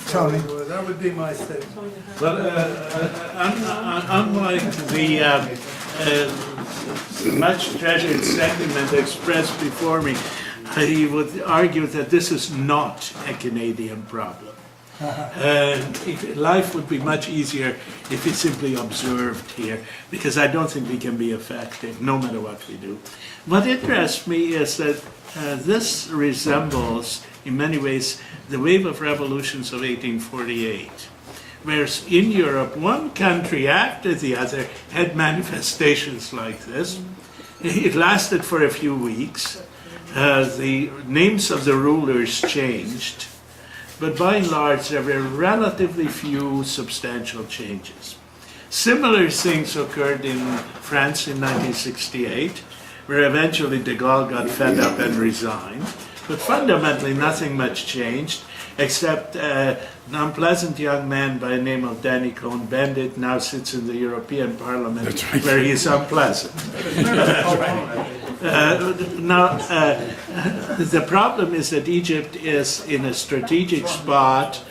Tony. That would be my statement. Well, unlike the much treasured sentiment expressed before me, I would argue that this is not a Canadian problem. Life would be much easier if we simply observed here, because I don't think we can be effective, no matter what we do. What interests me is that this resembles, in many ways, the wave of revolutions of 1848, whereas in Europe, one country after the other had manifestations like this. It lasted for a few weeks. The names of the rulers changed, but by and large, there were relatively few substantial changes. Similar things occurred in France in 1968, where eventually de Gaulle got fed up and resigned. But fundamentally, nothing much changed, except an unpleasant young man by the name of Danny Cohn-Bendit now sits in the European Parliament, where he's unpleasant. The problem is that Egypt is in a strategic spot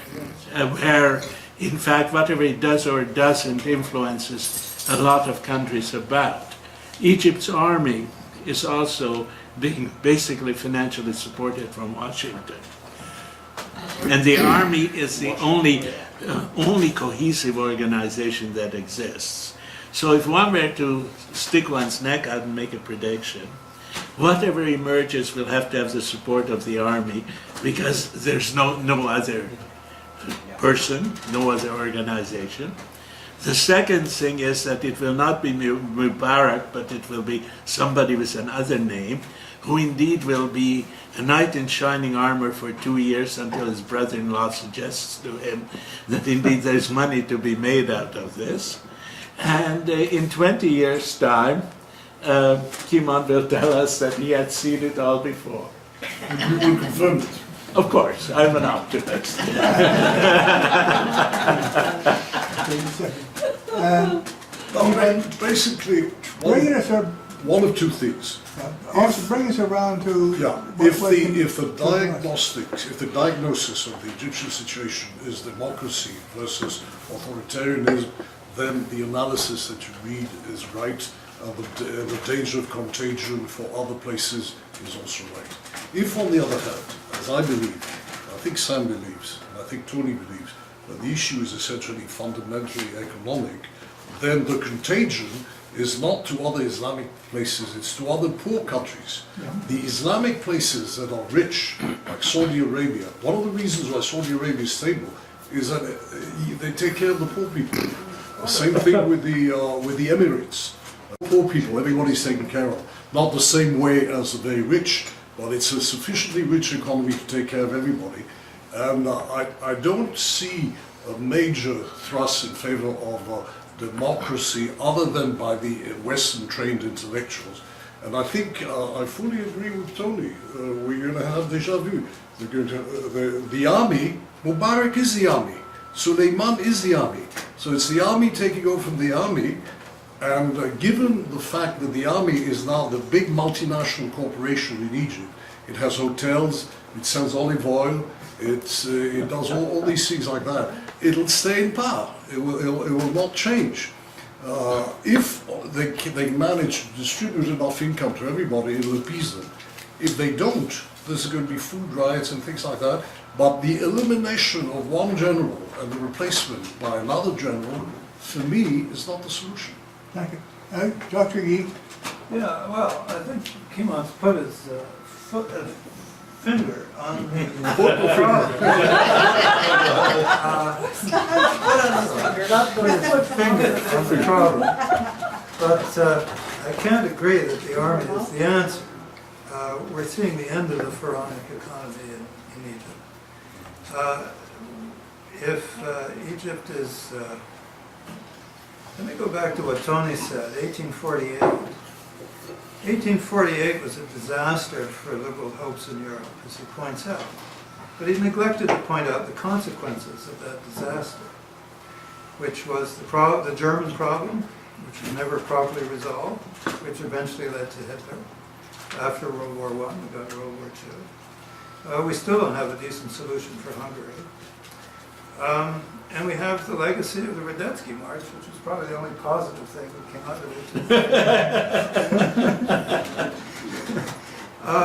where, in fact, whatever it does or doesn't influences a lot of countries about. Egypt's army is also being basically financially supported from Washington. And the army is the only cohesive organization that exists. So if one were to stick one's neck out and make a prediction, whatever emerges will have to have the support of the army, because there's no other person, no other organization. The second thing is that it will not be Mubarak, but it will be somebody with another name, who indeed will be a knight in shining armor for 2 years until his brother-in-law suggests to him that indeed there's money to be made out of this. And in 20 years' time, Kimon will tell us that he had seen it all before. And you will confirm it. Of course, I'm an optimist. Basically, Bring us a, one of two things. also bring us around to... If the diagnosis of the Egyptian situation is democracy versus authoritarianism, then the analysis that you read is right, and the danger of contagion for other places is also right. If, on the other hand, as I believe, I think Sam believes, and I think Tony believes, that the issue is essentially fundamentally economic, then the contagion is not to other Islamic places, it's to other poor countries. Yeah. The Islamic places that are rich, like Saudi Arabia, one of the reasons why Saudi Arabia is stable is that they take care of the poor people. The same thing with the Emirates. Poor people, everybody's taken care of. Not the same way as the very rich, but it's a sufficiently rich economy to take care of everybody. And I don't see a major thrust in favor of democracy other than by the Western trained intellectuals. And I think I fully agree with Tony. We're going to have deja vu. The army, Mubarak is the army. Suleiman is the army. So it's the army taking over from the army. And given the fact that the army is now the big multinational corporation in Egypt, it has hotels, it sells olive oil, it does all these things like that, it'll stay in power. It will not change. If they manage to distribute enough income to everybody, it'll appease them. If they don't, there's going to be food riots and things like that. But the elimination of one general and the replacement by another general, for me, is not the solution. Thank you. Dr. Yee? Yeah, well, I think Kimon's put his finger on the problem. Not put his finger on the problem, but I can't agree that the army is the answer. We're seeing the end of the pharaonic economy in Egypt. If Egypt is... let me go back to what Tony said, 1848. 1848 was a disaster for liberal hopes in Europe, as he points out. But he neglected to point out the consequences of that disaster, which was the German problem, which was never properly resolved, which eventually led to Hitler. After World War I, we got World War II. We still don't have a decent solution for Hungary. And we have the legacy of the Radetzky March, which was probably the only positive thing that came out of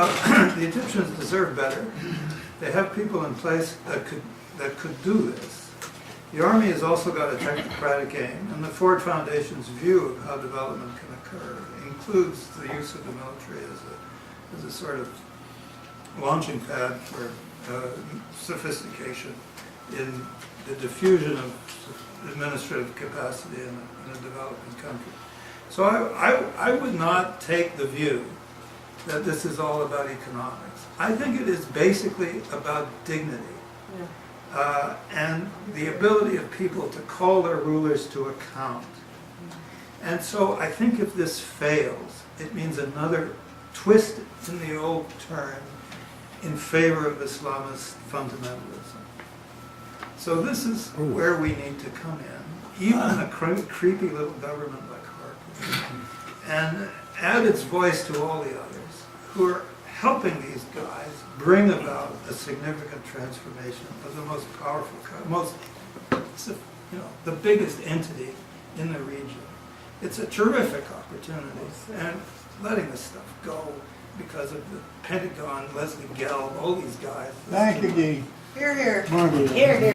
it. The Egyptians deserve better. They have people in place that could do this. The Army has also got a technocratic aim, and the Ford Foundation's view of how development can occur includes the use of the military as a sort of launching pad for sophistication in the diffusion of administrative capacity in a developing country. So I would not take the view that this is all about economics. I think it is basically about dignity and the ability of people to call their rulers to account. And so I think if this fails, it means another twist in the old turn in favor of Islamist fundamentalism. So this is where we need to come in, even a creepy little government like Harper, and add its voice to all the others who are helping these guys bring about a significant transformation of the most powerful, the biggest entity in the region. It's a terrific opportunity, and letting this stuff go because of the Pentagon, Leslie Gelb, all these guys. Thank you, Guy. Here, here. Margaret. Here, here.